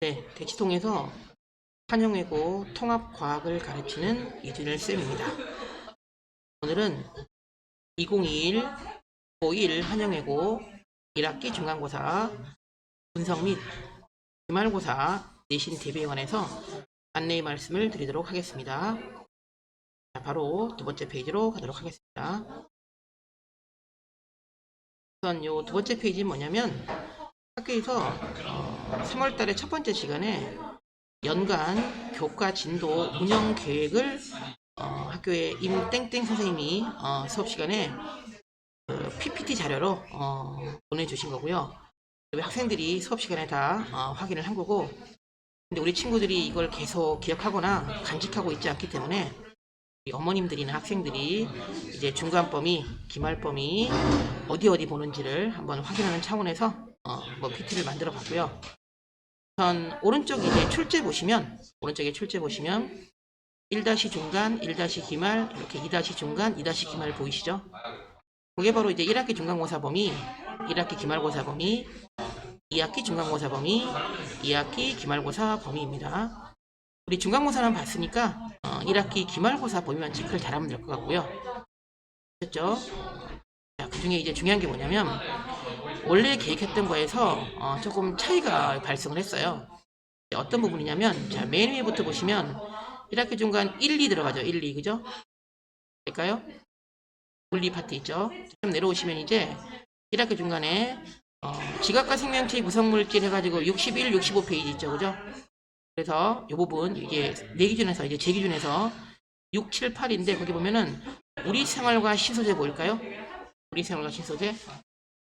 네, 대치동에서 한영외고 통합과학을 가르치는 이준일 쌤입니다. 오늘은 2021 고1 한영외고 1학기 중간고사 분석 및 기말고사 내신 대비에 관해서 안내의 말씀을 드리도록 하겠습니다. 자, 바로 두 번째 페이지로 가도록 하겠습니다. 우선 요 두 번째 페이지는 뭐냐면 학교에서 3월달에 첫 번째 시간에 연간 교과 진도 운영 계획을 학교의 임땡땡 선생님이 수업 시간에 PPT 자료로 보내주신 거고요. 학생들이 수업 시간에 다 확인을 한 거고, 근데 우리 친구들이 이걸 계속 기억하거나 간직하고 있지 않기 때문에 우리 어머님들이나 학생들이 이제 중간 범위, 기말 범위 어디 보는지를 한번 확인하는 차원에서 PPT를 만들어 봤고요. 우선 오른쪽 이제 출제 보시면, 오른쪽에 출제 보시면 1- 중간, 1- 기말, 이렇게 2- 중간, 2- 기말 보이시죠? 그게 바로 이제 1학기 중간고사 범위, 1학기 기말고사 범위, 2학기 중간고사 범위, 2학기 기말고사 범위입니다. 우리 중간고사만 봤으니까 1학기 기말고사 범위만 체크를 잘하면 될 것 같고요. 됐죠? 자, 그 중에 이제 중요한 게 뭐냐면 원래 계획했던 거에서 조금 차이가 발생을 했어요. 어떤 부분이냐면, 자, 맨 위부터 보시면 1학기 중간 1, 2 들어가죠. 1, 2, 그죠? 될까요? 분리 파트 있죠? 좀 내려오시면 이제 1학기 중간에 지각과 생명체 구성물질 해가지고 61, 65페이지 있죠, 그죠? 그래서 이 부분 이게 내 기준에서 이제 제 기준에서 6, 7, 8인데 거기 보면은 우리 생활과 신소재 보일까요? 우리 생활과 신소재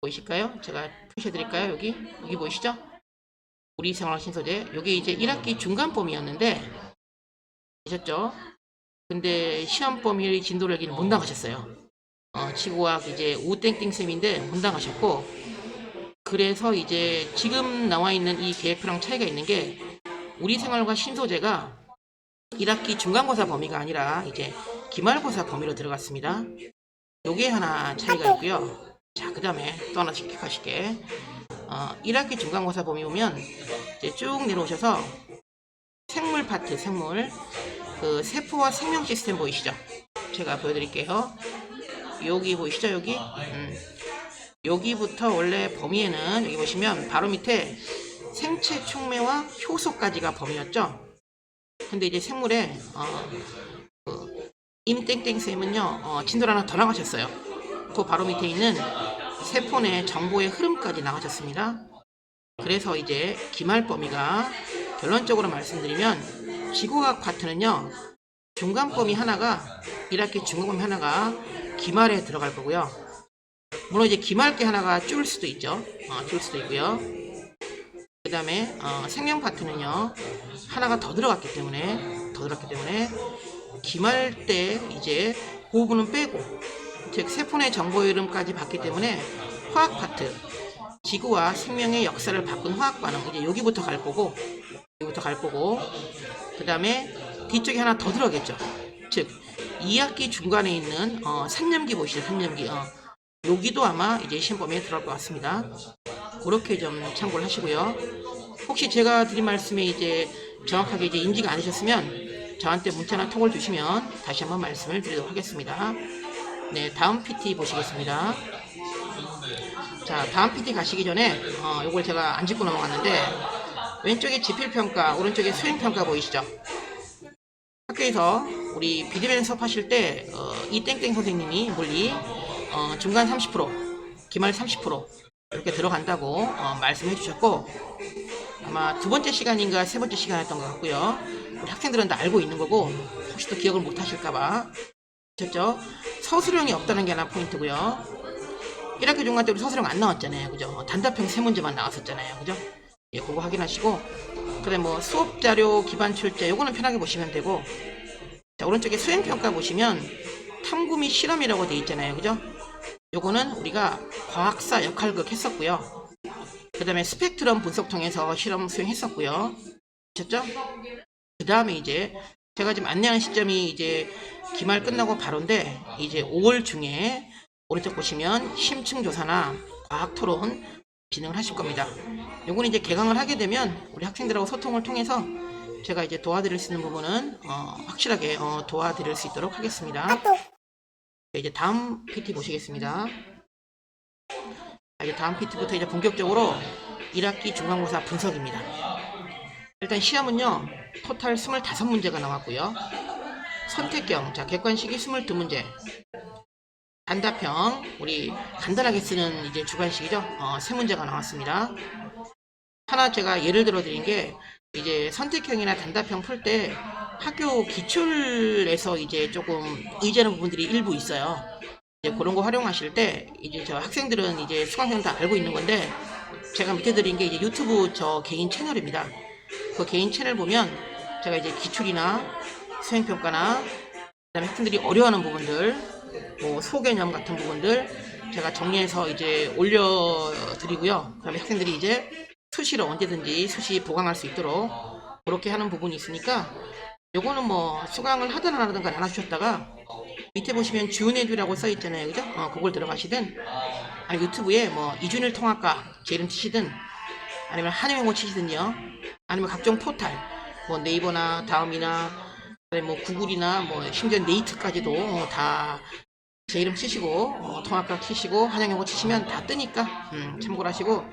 보이실까요? 제가 표시해드릴까요? 여기 보이시죠? 우리 생활과 신소재. 여기 이제 1학기 중간 범위였는데 보셨죠? 근데 시험 범위 진도를 여기는 못 나가셨어요. 지구과학 이제 우땡땡쌤인데 못 나가셨고, 그래서 이제 지금 나와 있는 이 계획표랑 차이가 있는 게 우리 생활과 신소재가 1학기 중간고사 범위가 아니라 이제 기말고사 범위로 들어갔습니다. 요게 하나 차이가 있고요. 자, 그 다음에 또 하나씩 기억하실게. 1학기 중간고사 범위 보면 이제 쭉 내려오셔서 생물 파트, 생물. 그 세포와 생명 시스템 보이시죠? 제가 보여드릴게요. 여기 보이시죠? 여기부터 원래 범위에는 여기 보시면 바로 밑에 생체 촉매와 효소까지가 범위였죠. 근데 이제 생물에 임땡땡쌤은요 진도를 하나 더 나가셨어요. 그 바로 밑에 있는 세포 내 정보의 흐름까지 나가셨습니다. 그래서 이제 기말 범위가 결론적으로 말씀드리면 지구과학 파트는요 중간 범위 하나가 1학기 중간 범위 하나가 기말에 들어갈 거고요. 물론 이제 기말게 하나가 줄 수도 있죠. 줄 수도 있고요. 그 다음에 생명 파트는요 하나가 더 들어갔기 때문에 기말 때 이제 그 부분은 빼고, 즉 세포 내 정보 이름까지 봤기 때문에 화학 파트, 지구와 생명의 역사를 바꾼 화학 반응, 이제 여기부터 갈 거고, 그 다음에 뒤쪽에 하나 더 들어가겠죠. 즉 2학기 중간에 있는 산염기 보시죠. 산염기. 여기도 아마 이제 시험 범위에 들어갈 것 같습니다. 그렇게 좀 참고를 하시고요. 혹시 제가 드린 말씀이 이제 정확하게 이제 인지가 안 되셨으면 저한테 문자나 톡을 주시면 다시 한번 말씀을 드리도록 하겠습니다. 네, 다음 PT 보시겠습니다. 자, 다음 PT 가시기 전에 요걸 제가 안 짚고 넘어갔는데, 왼쪽에 지필평가, 오른쪽에 수행평가 보이시죠? 학교에서 우리 비대면 수업하실 때 이땡땡 선생님이 물리 중간 30%, 기말 30% 이렇게 들어간다고 말씀해 주셨고, 아마 두 번째 시간인가 세 번째 시간이었던 것 같고요. 우리 학생들은 다 알고 있는 거고 혹시 또 기억을 못 하실까봐. 아셨죠? 서술형이 없다는 게 하나 포인트고요. 1학기 중간 때 우리 서술형 안 나왔잖아요, 그죠? 단답형 세 문제만 나왔었잖아요, 그죠? 예, 그거 확인하시고, 그다음에 뭐 수업 자료 기반 출제 요거는 편하게 보시면 되고, 자, 오른쪽에 수행평가 보시면 탐구 및 실험이라고 되어 있잖아요, 그죠? 요거는 우리가 과학사 역할극 했었고요. 그 다음에 스펙트럼 분석 통해서 실험 수행했었고요. 아셨죠? 그 다음에 이제 제가 지금 안내하는 시점이 이제 기말 끝나고 바로인데, 이제 5월 중에 오른쪽 보시면 심층조사나 과학토론, 진행을 하실 겁니다. 요거는 이제 개강을 하게 되면 우리 학생들하고 소통을 통해서 제가 이제 도와드릴 수 있는 부분은 확실하게 도와드릴 수 있도록 하겠습니다. 이제 다음 PT 보시겠습니다. 이제 다음 PT부터 이제 본격적으로 1학기 중간고사 분석입니다. 일단 시험은요, 토탈 25문제가 나왔고요. 선택형, 자, 객관식이 22문제. 단답형, 우리 간단하게 쓰는 이제 주관식이죠. 3문제가 나왔습니다. 하나 제가 예를 들어 드린 게, 이제 선택형이나 단답형 풀 때 학교 기출에서 이제 조금 의지하는 부분들이 일부 있어요. 이제 그런 거 활용하실 때, 이제 저 학생들은 이제 수강생 다 알고 있는 건데, 제가 밑에 드린 게 이제 유튜브 저 개인 채널입니다. 그 개인 채널 보면 제가 이제 기출이나 수행평가나 그다음에 학생들이 어려워하는 부분들, 뭐 소개념 같은 부분들 제가 정리해서 이제 올려드리고요. 그다음에 학생들이 이제 수시로 언제든지 수시 보강할 수 있도록 그렇게 하는 부분이 있으니까 요거는 뭐 수강을 하든 안 하든 간에 안 하셨다가 밑에 보시면 주은해주라고 써있잖아요, 그죠? 그걸 들어가시든 유튜브에 뭐 이준일 통합과 제 이름 치시든 아니면 한영어 치시든요, 아니면 각종 포탈 뭐 네이버나 다음이나 뭐 구글이나 뭐 심지어 네이트까지도 다 제 이름 치시고 통합과 치시고 한영어 치시면 다 뜨니까 참고를 하시고,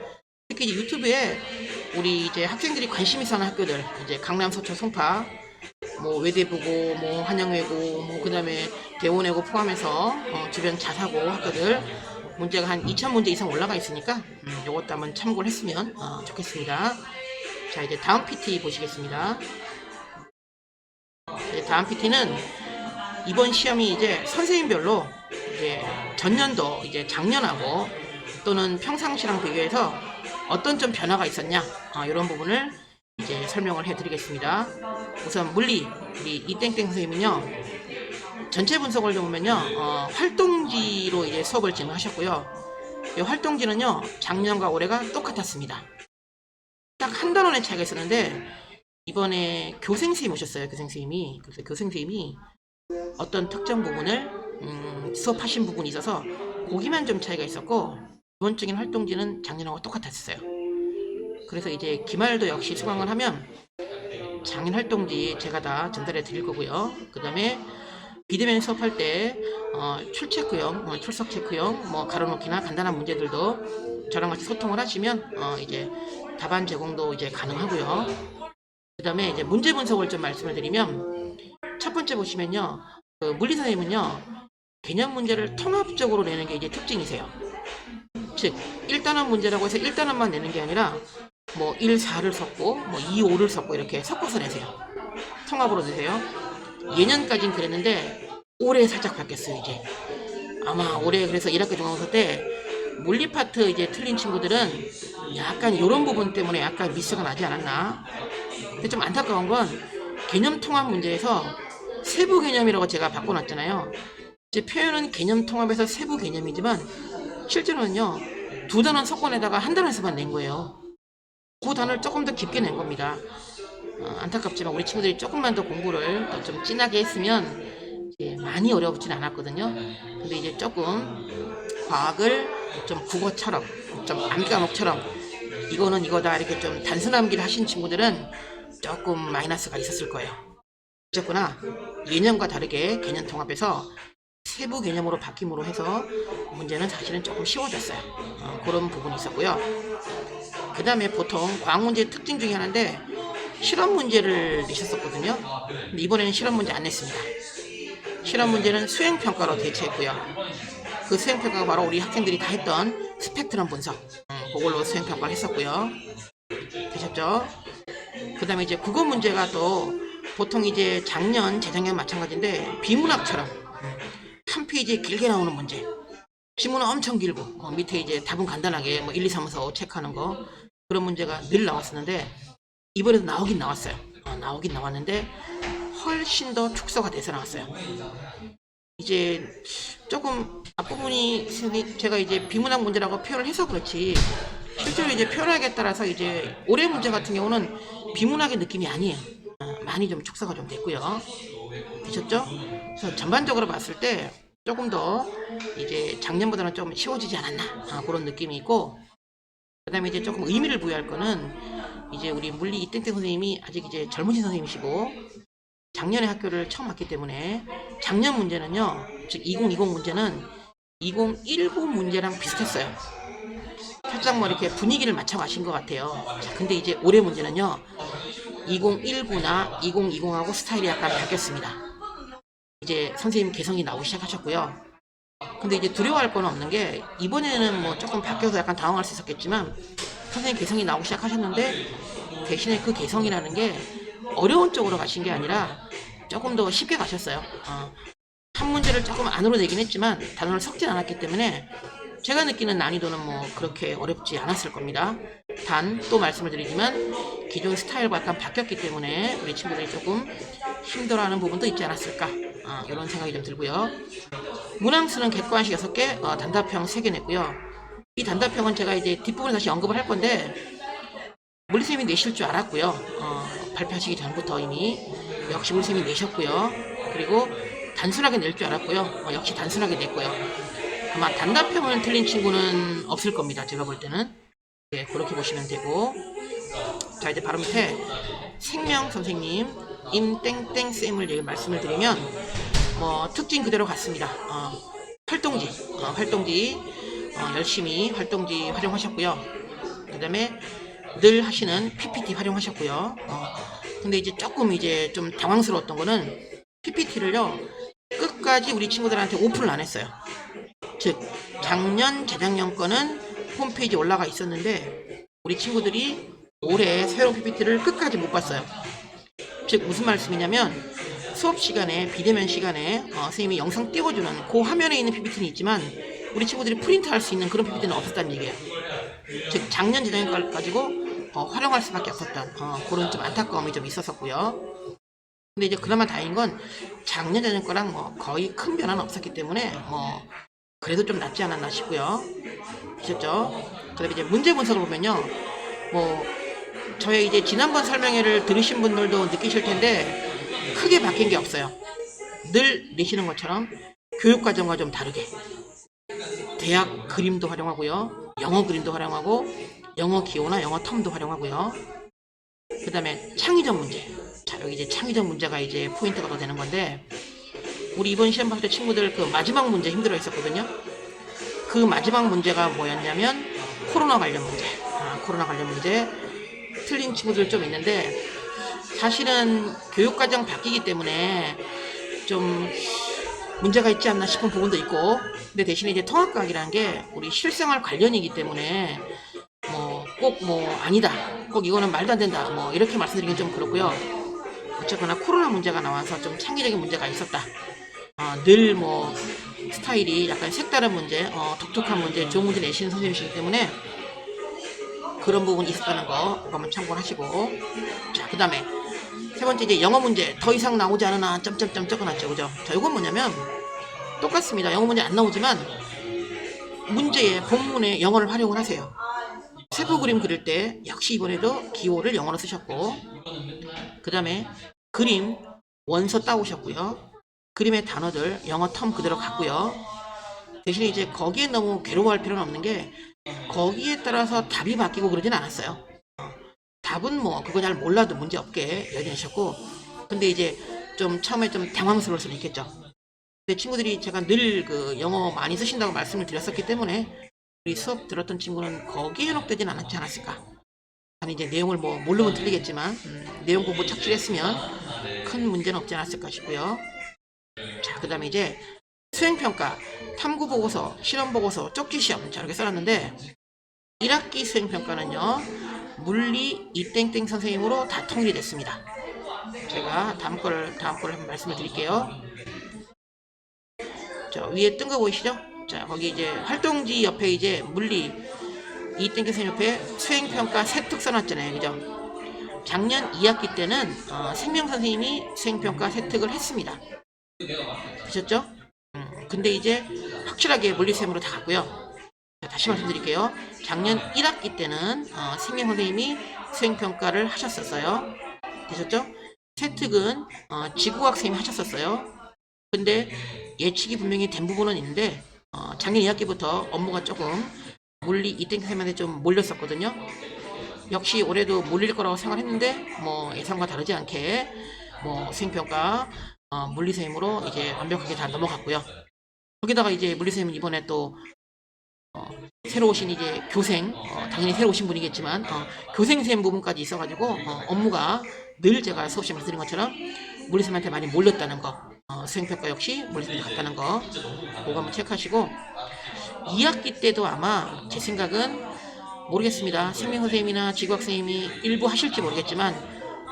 특히 이제 유튜브에 우리 이제 학생들이 관심 있어 하는 학교들, 이제 강남, 서초, 송파, 뭐 외대부고, 뭐 한영외고, 뭐 그다음에 대원외고 포함해서 주변 자사고 학교들 문제가 한 2000문제 이상 올라가 있으니까 요것도 한번 참고를 했으면 좋겠습니다. 자, 이제 다음 PT 보시겠습니다. 이제 다음 PT는 이번 시험이 이제 선생님별로 이제 전년도, 이제 작년하고 또는 평상시랑 비교해서 어떤 좀 변화가 있었냐, 이런 부분을 이제 설명을 해드리겠습니다. 우선 물리, 우리 이땡땡 선생님은요, 전체 분석을 좀 보면요, 활동지로 이제 수업을 진행하셨고요. 이 활동지는요, 작년과 올해가 똑같았습니다. 딱 한 단원의 차이가 있었는데, 이번에 교생선생님 오셨어요, 교생선생님이. 그래서 교생선생님이 어떤 특정 부분을 수업하신 부분이 있어서 거기만 좀 차이가 있었고, 기본적인 활동지는 작년하고 똑같았어요. 그래서 이제 기말도 역시 수강을 하면 작년 활동지 제가 다 전달해 드릴 거고요. 그 다음에 비대면 수업할 때 출체크형, 출석 체크형, 뭐 가로놓기나 간단한 문제들도 저랑 같이 소통을 하시면 이제 답안 제공도 이제 가능하고요. 그 다음에 이제 문제 분석을 좀 말씀을 드리면, 첫 번째 보시면요, 그 물리 선생님은요, 개념 문제를 통합적으로 내는 게 이제 특징이세요. 즉 1단원 문제라고 해서 1단원만 내는 게 아니라 뭐 1, 4를 섞고 뭐 2, 5를 섞고 이렇게 섞어서 내세요. 통합으로 내세요. 예년까진 그랬는데 올해 살짝 바뀌었어요. 이제 아마 올해 그래서 1학기 중간고사 때 물리 파트 이제 틀린 친구들은 약간 이런 부분 때문에 약간 미스가 나지 않았나. 근데 좀 안타까운 건 개념 통합 문제에서 세부 개념이라고 제가 바꿔놨잖아요. 이제 표현은 개념 통합에서 세부 개념이지만 실제로는요, 2단원 섞어내다가 한 단원에서만 낸 거예요. 그 단어를 조금 더 깊게 낸 겁니다. 안타깝지만 우리 친구들이 조금만 더 공부를 더 좀 진하게 했으면 이제 많이 어려웠진 않았거든요. 근데 이제 조금 과학을 좀 국어처럼, 좀 암기과목처럼 이거는 이거다 이렇게 좀 단순 암기를 하신 친구들은 조금 마이너스가 있었을 거예요. 어쨌거나 예년과 다르게 개념 통합에서 세부 개념으로 바뀜으로 해서 문제는 사실은 조금 쉬워졌어요. 그런 부분이 있었고요. 그 다음에 보통 과학 문제의 특징 중에 하나인데 실험 문제를 내셨었거든요. 근데 이번에는 실험 문제 안 냈습니다. 실험 문제는 수행평가로 대체했고요. 그 수행평가가 바로 우리 학생들이 다 했던 스펙트럼 분석, 그걸로 수행평가를 했었고요. 되셨죠? 그 다음에 이제 국어 문제가 또 보통 이제 작년, 재작년 마찬가지인데 비문학처럼 한 페이지에 길게 나오는 문제, 지문은 엄청 길고 밑에 이제 답은 간단하게 뭐 1, 2, 3, 4, 5 체크하는 거, 그런 문제가 늘 나왔었는데 이번에도 나오긴 나왔어요. 나오긴 나왔는데 훨씬 더 축소가 돼서 나왔어요. 이제 조금 앞부분이 제가 이제 비문학 문제라고 표현을 해서 그렇지 실제로 이제 표현하기에 따라서 이제 올해 문제 같은 경우는 비문학의 느낌이 아니에요. 많이 좀 축소가 좀 됐고요. 되셨죠? 그래서 전반적으로 봤을 때 조금 더 이제 작년보다는 좀 쉬워지지 않았나, 그런 느낌이 있고, 그다음에 이제 조금 의미를 부여할 거는 이제 우리 물리 이땡땡 선생님이 아직 이제 젊으신 선생님이시고 작년에 학교를 처음 왔기 때문에 작년 문제는요, 즉 2020 문제는 2019 문제랑 비슷했어요. 살짝 뭐 이렇게 분위기를 맞춰 가신 것 같아요. 자, 근데 이제 올해 문제는요, 2019나 2020하고 스타일이 약간 바뀌었습니다. 이제 선생님 개성이 나오기 시작하셨고요. 근데 이제 두려워할 건 없는 게 이번에는 뭐 조금 바뀌어서 약간 당황할 수 있었겠지만 선생님 개성이 나오기 시작하셨는데 대신에 그 개성이라는 게 어려운 쪽으로 가신 게 아니라 조금 더 쉽게 가셨어요. 한 문제를 조금 안으로 내긴 했지만 단어를 섞진 않았기 때문에 제가 느끼는 난이도는 뭐 그렇게 어렵지 않았을 겁니다. 단 또 말씀을 드리지만 기존 스타일과 약간 바뀌었기 때문에 우리 친구들이 조금 힘들어하는 부분도 있지 않았을까, 이런 생각이 좀 들고요. 문항수는 객관식 6개, 단답형 3개 냈고요. 이 단답형은 제가 이제 뒷부분에 다시 언급을 할 건데 물리쌤이 내실 줄 알았고요. 발표하시기 전부터 이미 역시 물리쌤이 내셨고요. 그리고 단순하게 낼 줄 알았고요. 역시 단순하게 냈고요. 아마 단답형을 틀린 친구는 없을 겁니다. 제가 볼 때는. 네, 그렇게 보시면 되고. 자, 이제 바로 밑에 생명 선생님 임땡땡쌤을 말씀을 드리면 특징 그대로 같습니다. 활동지 열심히 활동지 활용하셨고요. 그 다음에 늘 하시는 PPT 활용하셨고요. 근데 이제 조금 이제 좀 당황스러웠던 거는 PPT를요 끝까지 우리 친구들한테 오픈을 안 했어요. 즉 작년 재작년 거는 홈페이지에 올라가 있었는데 우리 친구들이 올해 새로운 PPT를 끝까지 못 봤어요. 즉 무슨 말씀이냐면 수업 시간에 비대면 시간에 선생님이 영상 띄워주는 그 화면에 있는 PPT는 있지만 우리 친구들이 프린트할 수 있는 그런 PPT는 없었다는 얘기예요. 즉 작년 재작년 걸 가지고 활용할 수밖에 없었던 그런 좀 안타까움이 좀 있었었고요. 근데 이제 그나마 다행인 건 작년 재작년 거랑 거의 큰 변화는 없었기 때문에 그래도 좀 낫지 않았나 싶고요. 아셨죠? 그다음에 이제 문제 분석을 보면요, 저의 이제 지난번 설명회를 들으신 분들도 느끼실 텐데 크게 바뀐 게 없어요. 늘 내시는 것처럼 교육과정과 좀 다르게 대학 그림도 활용하고요, 영어 그림도 활용하고 영어 기호나 영어 텀도 활용하고요. 그 다음에 창의적 문제. 자, 여기 이제 창의적 문제가 이제 포인트가 더 되는 건데 우리 이번 시험 봤을 때 친구들 그 마지막 문제 힘들어 했었거든요. 그 마지막 문제가 뭐였냐면 코로나 관련 문제. 코로나 관련 문제 틀린 친구들 좀 있는데 사실은 교육과정 바뀌기 때문에 좀 문제가 있지 않나 싶은 부분도 있고, 근데 대신에 이제 통합과학이라는 게 우리 실생활 관련이기 때문에 꼭 아니다, 꼭 이거는 말도 안 된다, 이렇게 말씀드리긴 좀 그렇고요. 어쨌거나 코로나 문제가 나와서 좀 창의적인 문제가 있었다. 늘 스타일이 약간 색다른 문제, 독특한 문제, 좋은 문제 내시는 선생님이시기 때문에 그런 부분이 있었다는 거 한번 참고를 하시고. 자, 그 다음에 세 번째 이제 영어 문제 더 이상 나오지 않으나 점점점 적어놨죠, 그죠? 자, 이건 뭐냐면 똑같습니다. 영어 문제 안 나오지만 문제의 본문에 영어를 활용을 하세요. 세부 그림 그릴 때 역시 이번에도 기호를 영어로 쓰셨고, 그 다음에 그림 원서 따오셨고요. 그림의 단어들 영어 텀 그대로 갔고요. 대신에 이제 거기에 너무 괴로워할 필요는 없는 게 거기에 따라서 답이 바뀌고 그러진 않았어요. 답은 그거 잘 몰라도 문제 없게 여겨내셨고, 근데 이제 좀 처음에 좀 당황스러울 수는 있겠죠. 근데 친구들이 제가 늘 그 영어 많이 쓰신다고 말씀을 드렸었기 때문에 우리 수업 들었던 친구는 거기에 현혹되진 않았지 않았을까. 아니 이제 내용을 모르면 틀리겠지만 내용 공부 착실했으면 큰 문제는 없지 않았을까 싶고요. 자, 그 다음에 이제 수행평가, 탐구보고서, 실험보고서, 쪽지시험 이렇게 써놨는데 1학기 수행평가는요 물리 이땡땡 선생님으로 다 통일이 됐습니다. 제가 다음 거를 한번 말씀을 드릴게요. 자, 위에 뜬 거 보이시죠? 자, 거기 이제 활동지 옆에 이제 물리 이땡땡 선생님 옆에 수행평가 세특 써놨잖아요, 그죠? 작년 2학기 때는 생명 선생님이 수행평가 세특을 했습니다. 되셨죠? 근데 이제 확실하게 물리쌤으로 다 갔고요. 자, 다시 말씀드릴게요. 작년 1학기 때는 생명 선생님이 수행평가를 하셨었어요. 되셨죠? 세특은 지구과학 선생님이 하셨었어요. 근데 예측이 분명히 된 부분은 있는데 작년 2학기부터 업무가 조금 물리 이땡쌤한테 좀 몰렸었거든요. 역시 올해도 몰릴 거라고 생각했는데 뭐 예상과 다르지 않게 뭐 수행평가 물리쌤으로 이제 완벽하게 다 넘어갔고요. 거기다가 이제 물리쌤은 이번에 또 새로 오신 이제 교생, 당연히 새로 오신 분이겠지만 교생쌤 부분까지 있어가지고 업무가 늘 제가 수업 시간에 말씀드린 것처럼 물리쌤한테 많이 몰렸다는 거, 수행평가 역시 물리쌤한테 갔다는 거 그거 한번 체크하시고 2학기 때도 아마 제 생각은 모르겠습니다. 생명선생님이나 지구학선생님이 일부 하실지 모르겠지만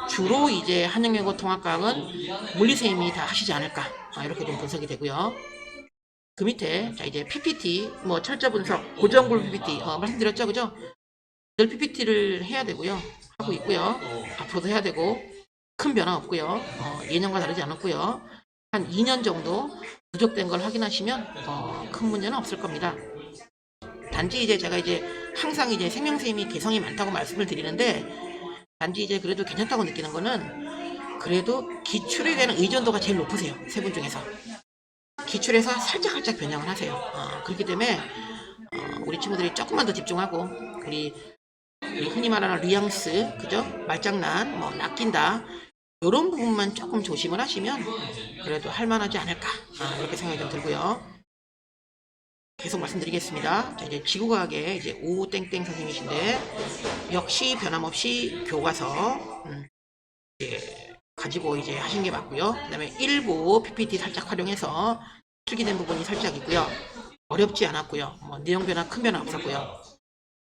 주로 이제 한영여고 통합과학은 물리선생님이 다 하시지 않을까 이렇게 좀 분석이 되고요. 그 밑에 자 이제 PPT 뭐 철저 분석 고정글 PPT 말씀드렸죠, 그죠? 늘 PPT를 해야 되고요. 하고 있고요. 앞으로도 해야 되고 큰 변화 없고요. 예년과 다르지 않았고요. 한 2년 정도 누적된 걸 확인하시면 큰 문제는 없을 겁니다. 단지 이제 제가 이제 항상 이제 생명선생님이 개성이 많다고 말씀을 드리는데 단지 이제 그래도 괜찮다고 느끼는 거는 그래도 기출에 대한 의존도가 제일 높으세요. 세 분 중에서. 기출에서 살짝 변형을 하세요. 그렇기 때문에 우리 친구들이 조금만 더 집중하고 우리 흔히 말하는 뉘앙스, 그죠? 말장난, 뭐 낚인다 이런 부분만 조금 조심을 하시면 그래도 할만하지 않을까 이렇게 생각이 좀 들고요. 계속 말씀드리겠습니다. 자, 이제 지구과학의 이제 오땡땡 선생님이신데 역시 변함없이 교과서 이제 가지고 이제 하신 게 맞고요. 그다음에 일부 PPT 살짝 활용해서 필기된 부분이 살짝 있고요. 어렵지 않았고요. 뭐 내용 변화 큰 변화 없었고요.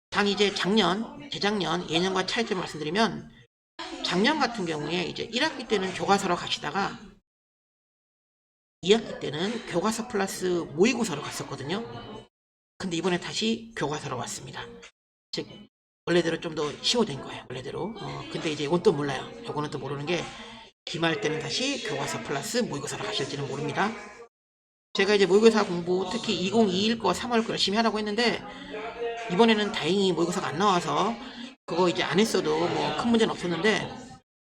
단 이제 작년, 재작년, 예년과 차이점을 말씀드리면 작년 같은 경우에 이제 1학기 때는 교과서로 가시다가 2학기 때는 교과서 플러스 모의고사로 갔었거든요. 근데 이번에 다시 교과서로 왔습니다. 즉 원래대로 좀 더 쉬워진 거예요. 원래대로. 근데 이제 이건 또 몰라요. 요거는 또 모르는 게 기말 때는 다시 교과서 플러스 모의고사로 가실지는 모릅니다. 제가 이제 모의고사 공부 특히 2021 거 3월 거 열심히 하라고 했는데 이번에는 다행히 모의고사가 안 나와서 그거 이제 안 했어도 뭐 큰 문제는 없었는데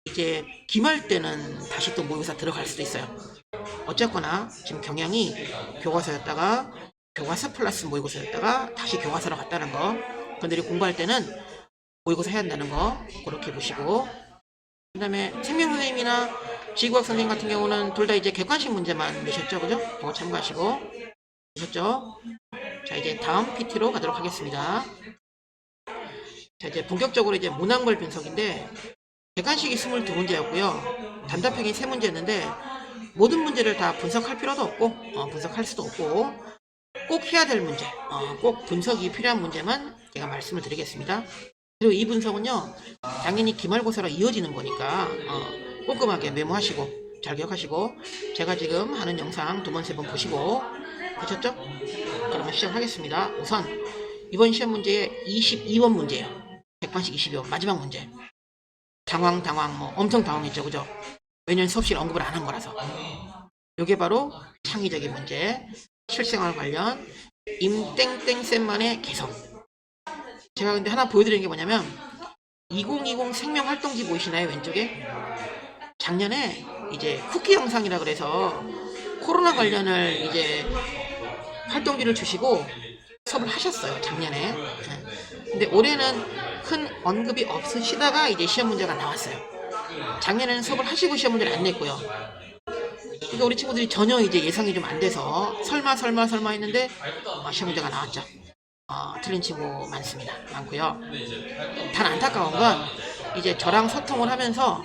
이제 기말 때는 다시 또 모의고사 들어갈 수도 있어요. 어쨌거나 지금 경향이 교과서였다가 교과서 플러스 모의고사였다가 다시 교과서로 갔다는 거. 분들이 공부할 때는 모의고사 해야 한다는 거 그렇게 보시고 그 다음에 생명선생님이나 지구학 선생님 같은 경우는 둘 다 이제 객관식 문제만 내셨죠, 그죠? 그거 참고하시고 되셨죠? 자 이제 다음 PT로 가도록 하겠습니다. 자 이제 본격적으로 이제 문항별 분석인데 객관식이 22문제였고요. 단답형이 3문제였는데 모든 문제를 다 분석할 필요도 없고 분석할 수도 없고 꼭 해야 될 문제, 꼭 분석이 필요한 문제만 제가 말씀을 드리겠습니다. 그리고 이 분석은요, 당연히 기말고사로 이어지는 거니까 꼼꼼하게 메모하시고 잘 기억하시고 제가 지금 하는 영상 2번, 3번 보시고 되셨죠? 그러면 시작하겠습니다. 우선 이번 시험 문제의 22번 문제예요. 객관식 22번 마지막 문제. 당황 뭐 엄청 당황했죠, 그죠? 왜냐면 수업실 언급을 안 한 거라서. 이게 바로 창의적인 문제, 실생활 관련 임땡땡쌤만의 개성. 제가 근데 하나 보여드리는 게 뭐냐면 2020 생명활동지 보이시나요, 왼쪽에? 작년에 이제 쿠키 영상이라 그래서 코로나 관련을 이제 활동지를 주시고 수업을 하셨어요, 작년에. 근데 올해는 큰 언급이 없으시다가 이제 시험 문제가 나왔어요. 작년에는 수업을 하시고 시험 문제를 안 냈고요. 그러니까 우리 친구들이 전혀 이제 예상이 좀 안 돼서 설마 했는데 시험 문제가 나왔죠. 틀린 친구 많고요. 단 안타까운 건 이제 저랑 소통을 하면서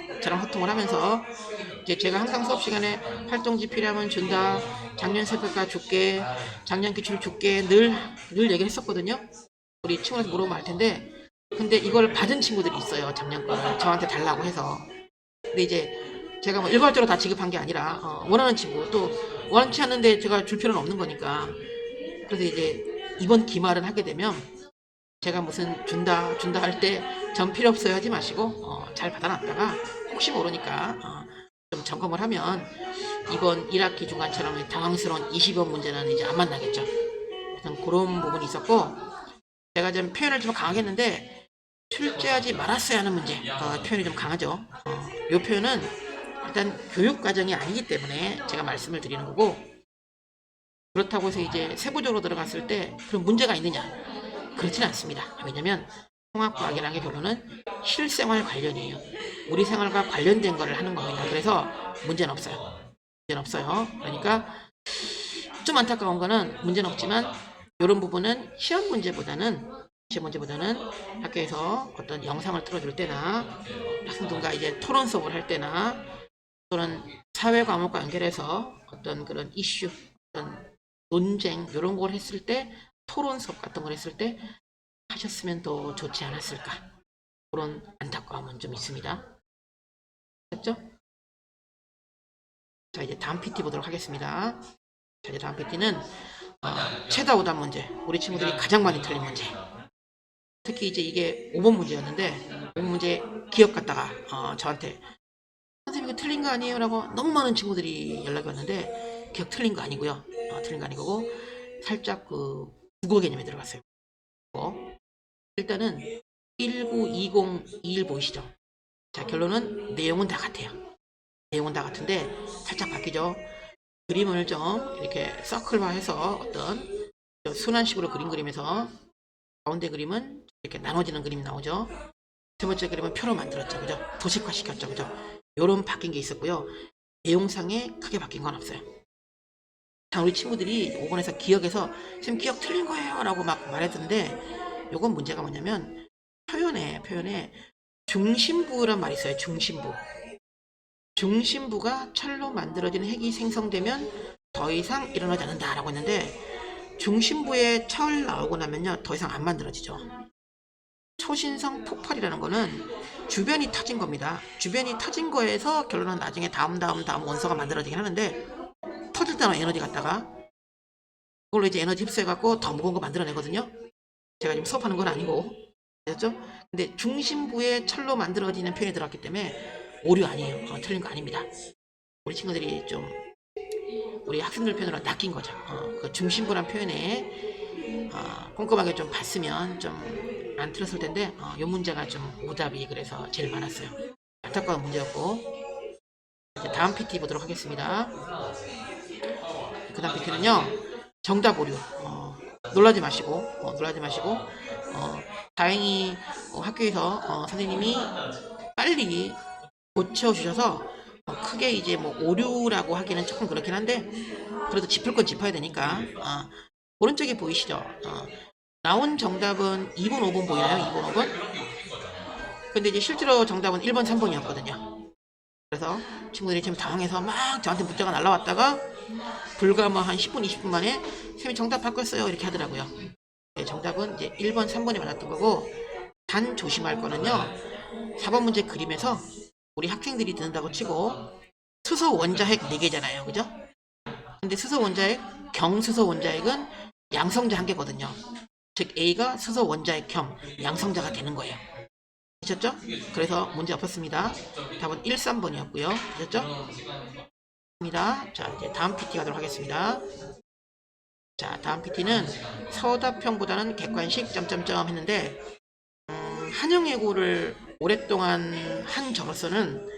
이제 제가 항상 수업 시간에 활동지 필요하면 준다, 작년 세평가 줄게, 작년 기출 줄게 늘 얘기를 했었거든요. 우리 친구한테 물어보면 알 텐데 근데 이걸 받은 친구들이 있어요. 작년 거를 저한테 달라고 해서. 근데 이제 제가 뭐 일괄적으로 다 지급한 게 아니라 원하는 친구 또 원치 않는데 제가 줄 필요는 없는 거니까. 그래서 이제 이번 기말을 하게 되면 제가 무슨 준다 할 때 전 필요 없어요 하지 마시고 잘 받아놨다가 혹시 모르니까 좀 점검을 하면 이번 1학기 중간처럼 당황스러운 20번 문제는 이제 안 만나겠죠. 그런 부분이 있었고 제가 좀 표현을 좀 강하게 했는데 출제하지 말았어야 하는 문제 표현이 좀 강하죠. 이 표현은 일단 교육과정이 아니기 때문에 제가 말씀을 드리는 거고 그렇다고 해서 이제 세부적으로 들어갔을 때 그런 문제가 있느냐 그렇지는 않습니다. 왜냐면 통합과학이라는 게 결론은 실생활 관련이에요. 우리 생활과 관련된 거를 하는 겁니다. 그래서 문제는 없어요. 문제는 없어요. 그러니까 좀 안타까운 거는 문제는 없지만 이런 부분은 시험 문제보다는 학교에서 어떤 영상을 틀어줄 때나 학생들과 이제 토론 수업을 할 때나 또는 사회 과목과 연결해서 어떤 그런 이슈, 어떤 논쟁 이런 걸 했을 때 토론 수업 같은 걸 했을 때 하셨으면 더 좋지 않았을까 그런 안타까움은 좀 있습니다. 됐죠? 자 이제 다음 PT 보도록 하겠습니다. 자 이제 다음 PT는 최다 오답 문제, 우리 친구들이 가장 많이 틀린 문제. 특히 이제 이게 5번 문제였는데 5번 문제 기억 갖다가 저한테 선생님 이거 틀린 거 아니에요? 라고 너무 많은 친구들이 연락이 왔는데 기억 틀린 거 아니고요. 틀린 거 아니고 살짝 그 국어 개념에 들어갔어요. 일단은 192021 보이시죠? 자 결론은 내용은 다 같아요. 내용은 다 같은데 살짝 바뀌죠. 그림을 좀 이렇게 서클화해서 어떤 순환식으로 그림에서 가운데 그림은 이렇게 나눠지는 그림이 나오죠. 세 번째 그림은 표로 만들었죠. 그죠? 도식화 시켰죠. 그죠? 요런 바뀐 게 있었고요. 내용상에 크게 바뀐 건 없어요. 자, 우리 친구들이 5번에서 기억에서 선생님 기억 틀린 거예요 라고 막 말했던데 요건 문제가 뭐냐면 표현에 중심부란 말이 있어요. 중심부가 철로 만들어진 핵이 생성되면 더 이상 일어나지 않는다 라고 했는데 중심부에 철 나오고 나면요 더 이상 안 만들어지죠. 초신성 폭발이라는 거는 주변이 터진 겁니다. 주변이 터진 거에서 결론은 나중에 다음 원소가 만들어지긴 하는데 터질 때는 에너지 갖다가 그걸로 이제 에너지 흡수해갖고 더 무거운 거 만들어내거든요. 제가 지금 수업하는 건 아니고 됐죠? 근데 중심부에 철로 만들어지는 표현이 들어갔기 때문에 오류 아니에요. 틀린 거 아닙니다. 우리 친구들이 좀 우리 학생들 표현으로 낚인 거죠. 그 중심부란 표현에 꼼꼼하게 좀 봤으면 좀 안 틀었을 텐데 이 문제가 좀 오답이 그래서 제일 많았어요. 안타까운 문제였고 이제 다음 PT 보도록 하겠습니다. 그 다음 PT는요 정답 오류. 놀라지 마시고 다행히 학교에서 선생님이 빨리 고쳐주셔서 크게 이제 뭐 오류라고 하기는 조금 그렇긴 한데 그래도 짚을 건 짚어야 되니까 오른쪽에 보이시죠? 나온 정답은 2번, 5번 보이나요? 2번, 5번? 근데 이제 실제로 정답은 1번, 3번이었거든요. 그래서 친구들이 지금 당황해서 막 저한테 문자가 날라왔다가 불과 뭐 한 10분, 20분 만에 선생님이 정답 바꿨어요 이렇게 하더라고요. 네, 정답은 이제 1번, 3번이 맞았던 거고 단 조심할 거는요 4번 문제 그림에서 우리 학생들이 듣는다고 치고 수소 원자핵 4개잖아요. 그죠? 근데 수소 원자핵, 경수소 원자핵은 양성자 1개거든요. 즉 A가 수소 원자핵형 양성자가 되는 거예요. 되셨죠? 그래서 문제 없었습니다. 답은 1, 3번이었고요. 되셨죠? 자, 이제 다음 PT 가도록 하겠습니다. 자, 다음 PT는 서답형보다는 객관식 점점점 했는데 한영예고를 오랫동안 한 저로서는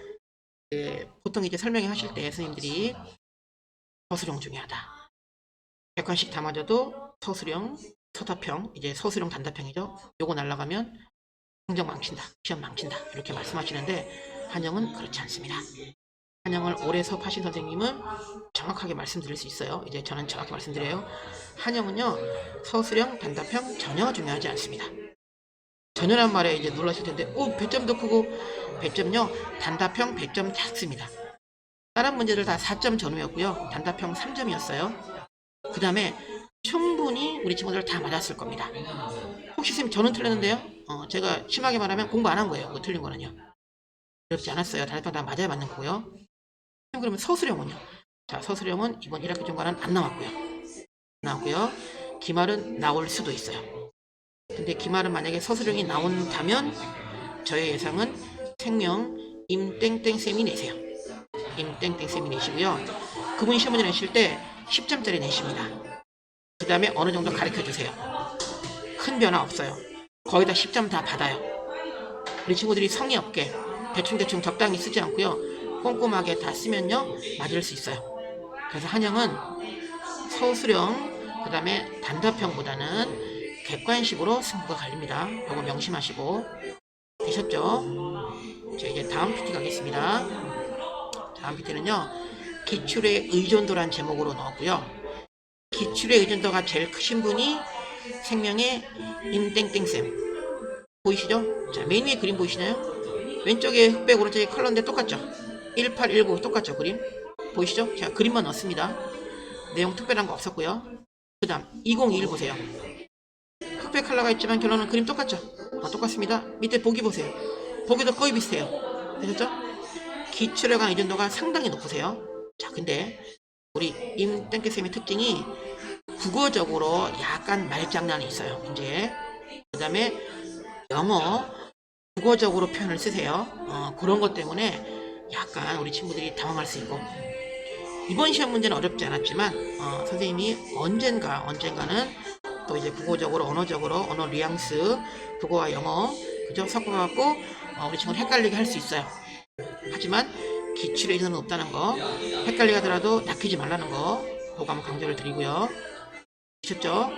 보통 이제 설명회 하실 때 선생님들이 서술형 중요하다. 객관식 다 맞아도 서술형, 서답형, 이제 서술형 단답형이죠. 요거 날라가면 성적 망친다, 시험 망친다 이렇게 말씀하시는데 한영은 그렇지 않습니다. 한영을 오래 수업하신 선생님은 정확하게 말씀드릴 수 있어요. 이제 저는 정확히 말씀드려요. 한영은요 서술형, 단답형 전혀 중요하지 않습니다. 전혀란 말에 이제 놀라실 텐데 배점도 크고 배점요 단답형 100점 작습니다. 다른 문제들 다 4점 전후였고요. 단답형 3점이었어요. 그 다음에 충분히 우리 친구들 다 맞았을 겁니다. 혹시 선생님 저는 틀렸는데요? 제가 심하게 말하면 공부 안 한 거예요. 그 틀린 거는요. 그렇지 않았어요. 단답형 다 맞아야 맞는 거고요. 그러면 서술형은요? 자, 서술형은 이번 1학기 중간은 안 나왔고요. 기말은 나올 수도 있어요. 근데 기말은 만약에 서술형이 나온다면 저의 예상은 생명 임땡땡쌤이 내세요. 임땡땡쌤이 내시고요. 그분이 시험을 내실 때 10점짜리 내십니다. 그 다음에 어느 정도 가르쳐 주세요. 큰 변화 없어요. 거의 다 10점 다 받아요. 우리 친구들이 성의 없게 대충 적당히 쓰지 않고요. 꼼꼼하게 다 쓰면요 맞을 수 있어요. 그래서 한영은 서술형 그 다음에 단답형보다는 객관식으로 승부가 갈립니다. 요거 명심하시고. 되셨죠? 자, 이제 다음 PT 가겠습니다. 다음 PT는요, 기출의 의존도란 제목으로 넣었고요. 기출의 의존도가 제일 크신 분이 생명의 임땡땡쌤. 보이시죠? 자, 맨 위에 그림 보이시나요? 왼쪽에 흑백, 오른쪽에 컬러인데 똑같죠? 1819 똑같죠, 그림? 보이시죠? 자, 그림만 넣습니다. 내용 특별한 거 없었고요. 그 다음 2021 보세요. 흑백 컬러가 있지만 결론은 그림 똑같죠? 똑같습니다. 밑에 보기 보세요. 보기도 거의 비슷해요. 되셨죠? 기출에 관한 의존도가 상당히 높으세요. 자, 근데 우리 임땡땡쌤의 특징이 국어적으로 약간 말장난이 있어요. 이제 그 다음에 영어 국어적으로 표현을 쓰세요. 그런 것 때문에 약간 우리 친구들이 당황할 수 있고, 이번 시험 문제는 어렵지 않았지만 선생님이 언젠가는 또 이제 국어적으로 언어적으로 언어 뉘앙스 국어와 영어 그죠 섞어갖고 우리 친구를 헷갈리게 할 수 있어요. 하지만 기출에 의존은 없다는 거, 헷갈리게 하더라도 낚이지 말라는 거, 그거 한번 강조를 드리고요. 아셨죠?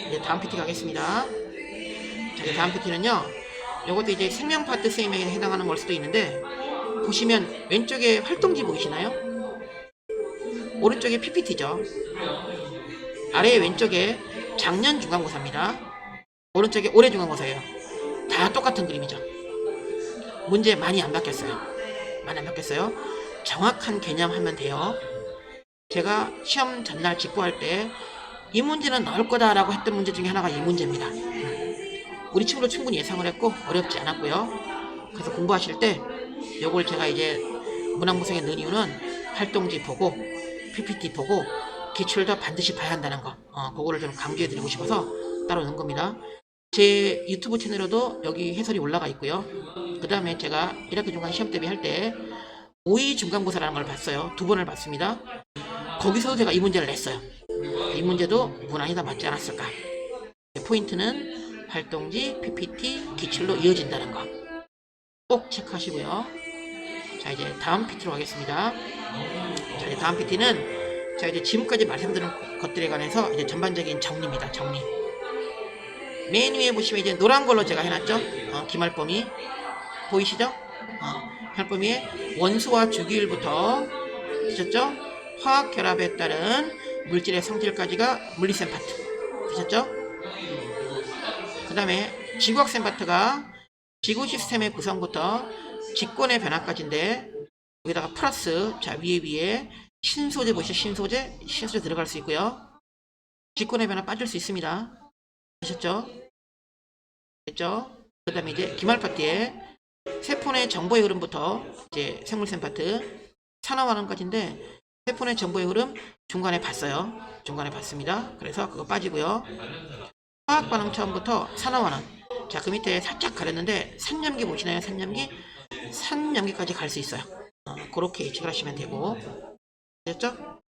이제 다음 PT 가겠습니다. 자, 이제 다음 PT는요, 이것도 이제 생명 파트 쌤에게 해당하는 걸 수도 있는데, 보시면 왼쪽에 활동지 보이시나요? 오른쪽에 PPT죠. 아래 왼쪽에 작년 중간고사입니다. 오른쪽에 올해 중간고사예요. 다 똑같은 그림이죠. 문제 많이 안 바뀌었어요. 많이 안 바뀌었어요. 정확한 개념 하면 돼요. 제가 시험 전날 직보할 때 이 문제는 나올 거다라고 했던 문제 중에 하나가 이 문제입니다. 우리 친구도 충분히 예상을 했고 어렵지 않았고요. 그래서 공부하실 때 요걸 제가 이제 문항구성에 넣은 이유는 활동지 보고 PPT 보고 기출도 반드시 봐야 한다는 거, 그거를 좀 강조해 드리고 싶어서 따로 넣은 겁니다. 제 유튜브 채널에도 여기 해설이 올라가 있고요. 그 다음에 제가 1학기 중간 시험 대비 할 때 5위 중간고사라는 걸 봤어요. 2번을 봤습니다. 거기서도 제가 이 문제를 냈어요. 이 문제도 무난히 다 맞지 않았을까. 포인트는 활동지, PPT, 기출로 이어진다는 거 꼭 체크하시고요. 자, 이제 다음 PT로 가겠습니다. 자, 이제 다음 PT는 자, 이제 지금까지 말씀드린 것들에 관해서 이제 전반적인 정리입니다. 정리. 맨 위에 보시면 이제 노란 걸로 제가 해놨죠. 기말범위 보이시죠? 기말범위에 원소와 주기율부터 되셨죠? 화학 결합에 따른 물질의 성질까지가 물리셈 파트 되셨죠? 그 다음에 지구학셈 파트가 지구 시스템의 구성부터 직권의 변화까지인데, 여기다가 플러스, 자, 위에 신소재 보시죠? 신소재 들어갈 수 있고요. 직권의 변화 빠질 수 있습니다. 되셨죠? 됐죠? 그 다음에 이제 기말 파트에 세포의 정보의 흐름부터 이제 생물셈 파트 산화환원까지인데, 세포의 정보의 흐름 중간에 봤어요. 중간에 봤습니다. 그래서 그거 빠지고요. 화학 반응 처음부터 산화환원. 자, 그 밑에 살짝 가렸는데 산염기 보시나요? 산염기까지 갈 수 있어요. 그렇게 예측을 하시면 되고, 됐죠? 그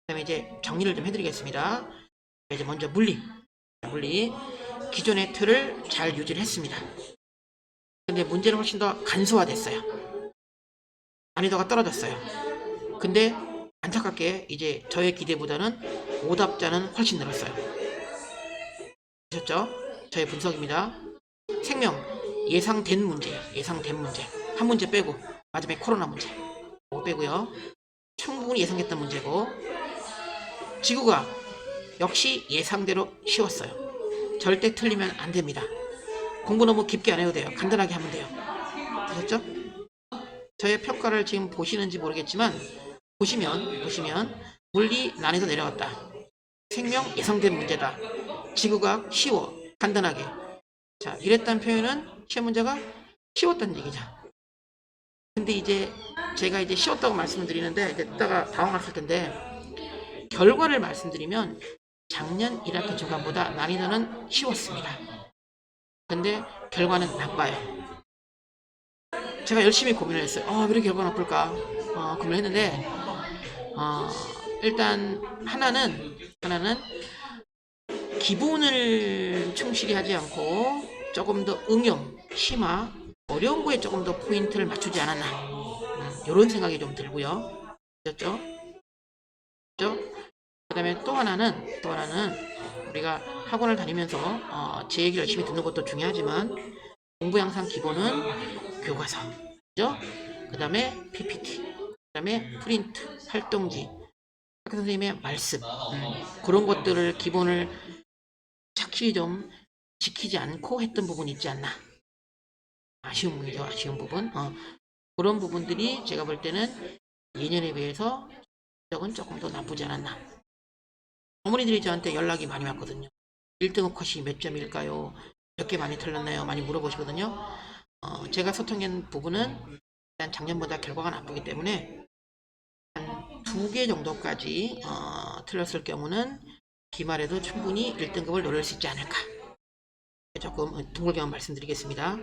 다음에 이제 정리를 좀 해드리겠습니다. 이제 먼저 물리. 기존의 틀을 잘 유지를 했습니다. 근데 문제는 훨씬 더 간소화됐어요. 난이도가 떨어졌어요. 근데 안타깝게 이제 저의 기대보다는 오답자는 훨씬 늘었어요. 보셨죠? 저의 분석입니다. 생명 예상된 문제예요. 예상된 문제. 한 문제 빼고 마지막에 코로나 문제 그거 빼고요. 충분히 예상했던 문제고, 지구가 역시 예상대로 쉬웠어요. 절대 틀리면 안 됩니다. 공부 너무 깊게 안 해도 돼요. 간단하게 하면 돼요. 되셨죠? 저의 평가를 지금 보시는지 모르겠지만 보시면 물리 난이도 내려갔다. 생명 예상된 문제다. 지구가 쉬워. 간단하게. 자, 이랬다는 표현은 시험 문제가 쉬웠다는 얘기죠. 근데 이제 제가 이제 쉬웠다고 말씀을 드리는데 이제 듣다가 당황했을 텐데, 결과를 말씀드리면 작년 1학기 중간보다 난이도는 쉬웠습니다. 근데 결과는 나빠요. 제가 열심히 고민을 했어요. 왜 이렇게 결과가 나쁠까? 고민을 했는데 일단 하나는 기본을 충실히 하지 않고 조금 더 응용, 심화, 어려운 거에 조금 더 포인트를 맞추지 않았나, 이런 생각이 좀 들고요. 그렇죠? 그 다음에 또 하나는 우리가 학원을 다니면서 제 얘기를 열심히 듣는 것도 중요하지만 공부 영상 기본은 교과서, 그죠? 그 다음에 PPT, 그 다음에 프린트, 활동지, 학교 선생님의 말씀, 그런 것들을 기본을 착실히 좀 지키지 않고 했던 부분이 있지 않나. 아쉬운 부분이죠. 아쉬운 부분. 그런 부분들이 제가 볼 때는 예년에 비해서 적은 조금 더 나쁘지 않았나. 어머니들이 저한테 연락이 많이 왔거든요. 1등급 컷이 몇 점일까요? 몇 개 많이 틀렸나요? 많이 물어보시거든요. 제가 소통한 부분은 일단 작년보다 결과가 나쁘기 때문에 한 2개 정도까지 틀렸을 경우는 기말에도 충분히 1등급을 노릴 수 있지 않을까. 조금 둥글게 말씀드리겠습니다.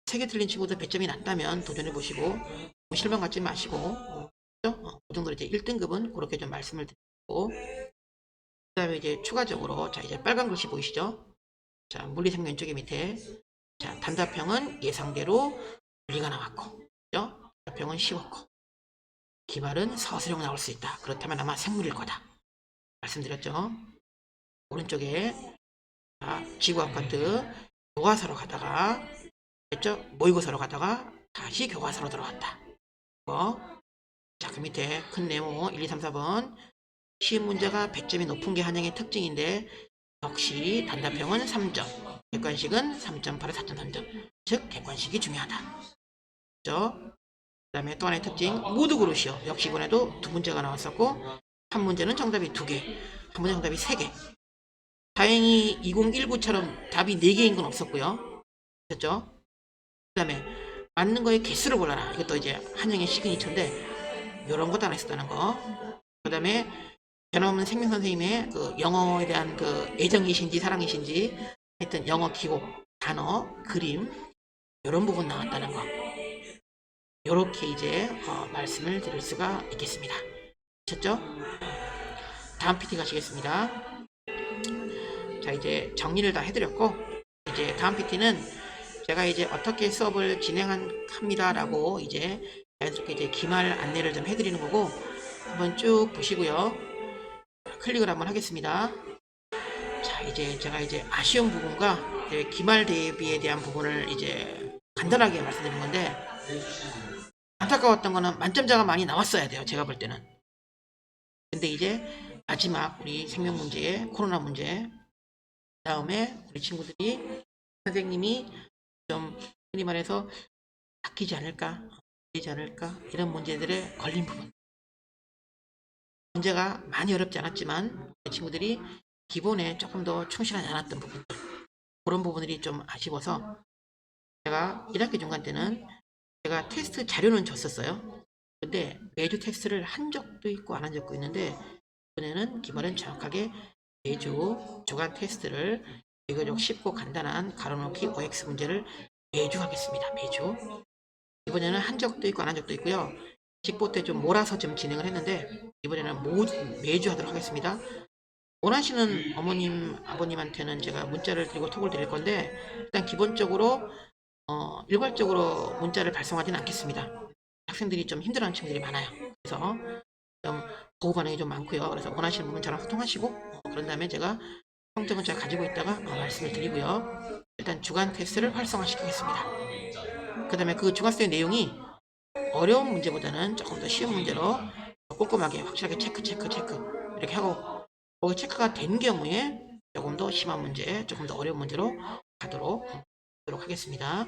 3개 틀린 친구들 100점이 낮다면 도전해보시고 실망 갖지 마시고 그 정도로 이제 1등급은 그렇게 좀 말씀을 드리고, 그 다음에 이제 추가적으로 자 이제 빨간 글씨 보이시죠? 자 물리생명 왼쪽에 밑에 자 단답형은 예상대로 물리가 나왔고, 그죠? 단답형은 쉬웠고 기말은 서술형 나올 수 있다. 그렇다면 아마 생물일 거다. 말씀드렸죠? 오른쪽에 자, 지구학 파트 교과서로 가다가 됐죠? 모의고사로 가다가 다시 교과서로 들어왔다. 자, 그 밑에 큰 네모 1, 2, 3, 4번 시험 문제가 100점이 높은 게 한양의 특징인데 역시 단답형은 3점, 객관식은 3.8에 4.3점, 즉 객관식이 중요하다. 그죠? 그 다음에 또 하나의 특징 모두 고르시오. 역시 이번에도 2문제가 나왔었고 한 문제는 정답이 2개, 한 문제 정답이 3개. 다행히 2019처럼 답이 4개인 건 없었고요. 됐죠? 그 다음에 맞는 거에 개수를 골라라. 이것도 이제 한영의 시그니처인데 이런 것도 안 했었다는 거. 그 다음에 변함없는 생명 선생님의 그 영어에 대한 그 애정이신지 사랑이신지 하여튼 영어 기록, 단어, 그림 이런 부분 나왔다는 거. 이렇게 이제 말씀을 드릴 수가 있겠습니다. 아셨죠? 다음 PT 가시겠습니다. 자 이제 정리를 다 해드렸고 이제 다음 PT는 제가 이제 어떻게 수업을 진행합니다 라고 이제 자연스럽게 이제 기말 안내를 좀 해드리는 거고 한번 쭉 보시고요. 클릭을 한번 하겠습니다. 자 이제 제가 이제 아쉬운 부분과 이제 기말 대비에 대한 부분을 이제 간단하게 말씀드린 건데 안타까웠던 거는 만점자가 많이 나왔어야 돼요. 제가 볼 때는. 근데 이제 마지막 우리 생명 문제, 코로나 문제 다음에 우리 친구들이 선생님이 좀 흔히 말해서 바뀌지 않을까, 되지 않을까 이런 문제들에 걸린 부분. 문제가 많이 어렵지 않았지만 친구들이 기본에 조금 더 충실하지 않았던 부분들, 그런 부분들이 좀 아쉬워서 제가 1학기 중간 때는 제가 테스트 자료는 줬었어요. 근데 매주 테스트를 한 적도 있고 안 한 적도 있는데 이번에는 기말은 정확하게 매주 주간 테스트를 비교적 쉽고 간단한 가로놓기 OX 문제를 매주 하겠습니다. 매주. 이번에는 한 적도 있고 안 한 적도 있고요. 직보 때 좀 몰아서 좀 진행을 했는데 이번에는 매주 하도록 하겠습니다. 원하시는 어머님, 아버님한테는 제가 문자를 드리고 톡을 드릴 건데 일단 기본적으로 일괄적으로 문자를 발송하지는 않겠습니다. 학생들이 좀 힘들어하는 친구들이 많아요. 그래서 좀 보호 반응이 좀 많고요. 그래서 원하시는 분은 저랑 소통하시고 그런 다음에 제가 성적은 제가 가지고 있다가 말씀을 드리고요. 일단 주간 테스트를 활성화시키겠습니다. 그 다음에 그 주간테스트 내용이 어려운 문제보다는 조금 더 쉬운 문제로 꼼꼼하게 확실하게 체크 이렇게 하고 거기 체크가 된 경우에 조금 더 심한 문제, 조금 더 어려운 문제로 가도록 하겠습니다.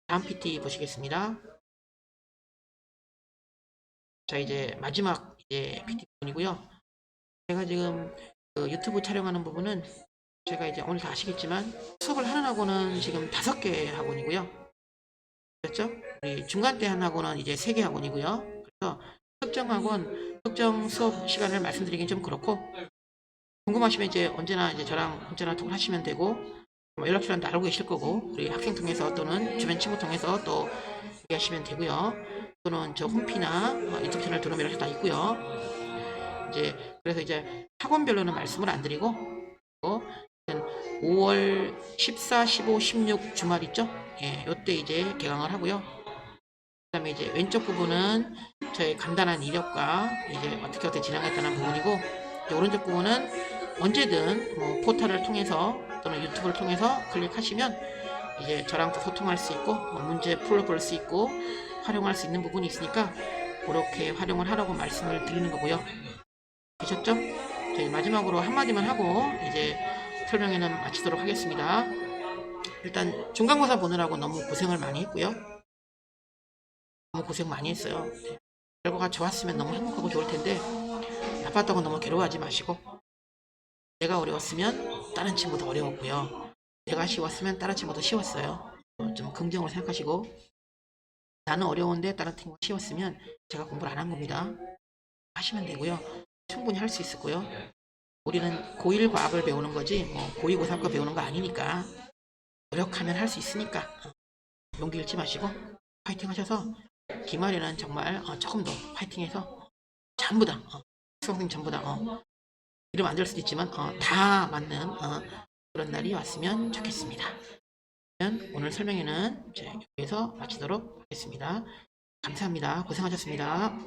다음 PT 보시겠습니다. 자 이제 마지막 이제 PT 부분이고요. 제가 지금 그 유튜브 촬영하는 부분은 제가 이제 오늘 다 아시겠지만 수업을 하는 학원은 지금 5개 학원이고요. 그렇죠? 우리 중간 때 한 학원은 이제 3개 학원이고요. 그래서 특정 학원, 특정 수업 시간을 말씀드리긴 좀 그렇고 궁금하시면 이제 언제나 이제 저랑 문자나 톡을 하시면 되고 연락처는 알고 계실 거고 우리 학생 통해서 또는 주변 친구 통해서 또 얘기하시면 되고요. 또는 저 홈피나 유튜브 채널 들어오면 다 있고요. 이제 그래서 이제 학원별로는 말씀을 안 드리고 5월 14, 15, 16 주말 있죠? 예, 요때 이제 개강을 하고요. 그 다음에 이제 왼쪽 부분은 저희 간단한 이력과 이제 어떻게 진행했다는 부분이고, 이제 오른쪽 부분은 언제든 뭐 포털을 통해서 또는 유튜브를 통해서 클릭하시면 이제 저랑 또 소통할 수 있고 문제 풀어볼 수 있고 활용할 수 있는 부분이 있으니까 그렇게 활용을 하라고 말씀을 드리는 거고요. 되셨죠? 저희 마지막으로 한마디만 하고 이제 설명회는 마치도록 하겠습니다. 일단 중간고사 보느라고 너무 고생을 많이 했고요. 너무 고생 많이 했어요. 네. 결과가 좋았으면 너무 행복하고 좋을 텐데 나빴다고 너무 괴로워하지 마시고 내가 어려웠으면 다른 친구도 어려웠고요. 내가 쉬웠으면 다른 친구도 쉬웠어요. 좀 긍정을 생각하시고 나는 어려운데 다른 친구가 쉬웠으면 제가 공부를 안 한 겁니다. 하시면 되고요. 충분히 할 수 있었고요. 우리는 고1 과학을 배우는 거지 뭐 고2 고3과 배우는 거 아니니까 노력하면 할 수 있으니까 용기 잃지 마시고 파이팅 하셔서 기말에는 정말 조금 더 파이팅해서 전부 다 수강생 전부 다 이름 안 될 수도 있지만 다 맞는 그런 날이 왔으면 좋겠습니다. 그러면 오늘 설명회는 여기서 마치도록 하겠습니다. 감사합니다. 고생하셨습니다.